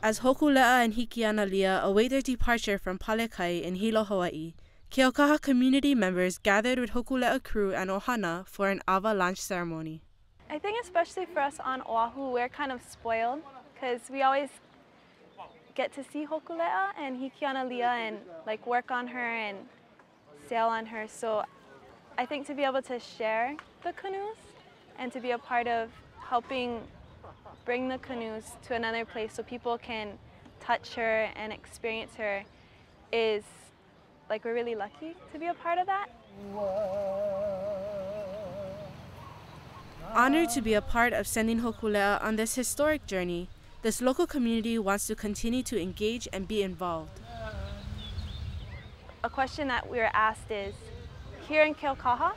As Hōkūleʻa and Hikianalia await their departure from Palekai in Hilo, Hawaii, Keaukaha community members gathered with Hōkūleʻa crew and Ohana for an ʻAwa launch ceremony. I think especially for us on Oahu, we're kind of spoiled because we always get to see Hōkūleʻa and Hikianalia and like work on her and sail on her. So I think to be able to share the canoes and to be a part of helping bring the canoes to another place so people can touch her and experience her is like, we're really lucky to be a part of that. Honored to be a part of sending Hōkūleʻa on this historic journey, this local community wants to continue to engage and be involved. A question that we were asked is, here in Keaukaha,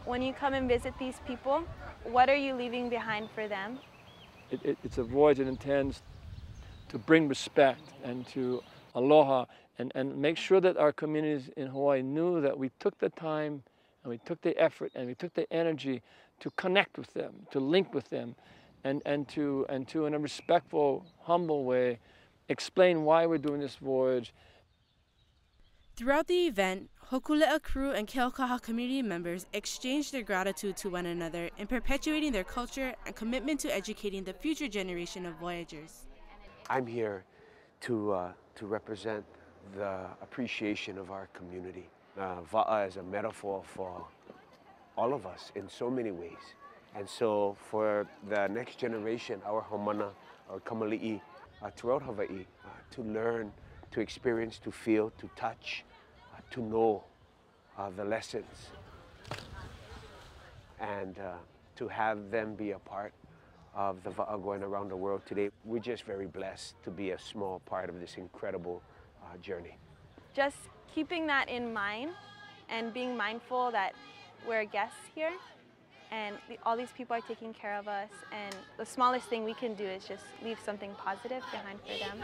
when you come and visit these people, what are you leaving behind for them? It's a voyage that intends to bring respect and to aloha and make sure that our communities in Hawaii knew that we took the time and we took the effort and we took the energy to connect with them, to link with them, and to in a respectful, humble way, explain why we're doing this voyage. Throughout the event, Hōkūleʻa crew and Keaukaha community members exchanged their gratitude to one another in perpetuating their culture and commitment to educating the future generation of voyagers. I'm here to represent the appreciation of our community. Va'a is a metaphor for all of us in so many ways. And so for the next generation, our haumana, our kamali'i, throughout Hawaii, to learn, to experience, to feel, to touch, to know the lessons, and to have them be a part of the va'a going around the world today. We're just very blessed to be a small part of this incredible journey. Just keeping that in mind and being mindful that we're guests here and all these people are taking care of us, and the smallest thing we can do is just leave something positive behind for them.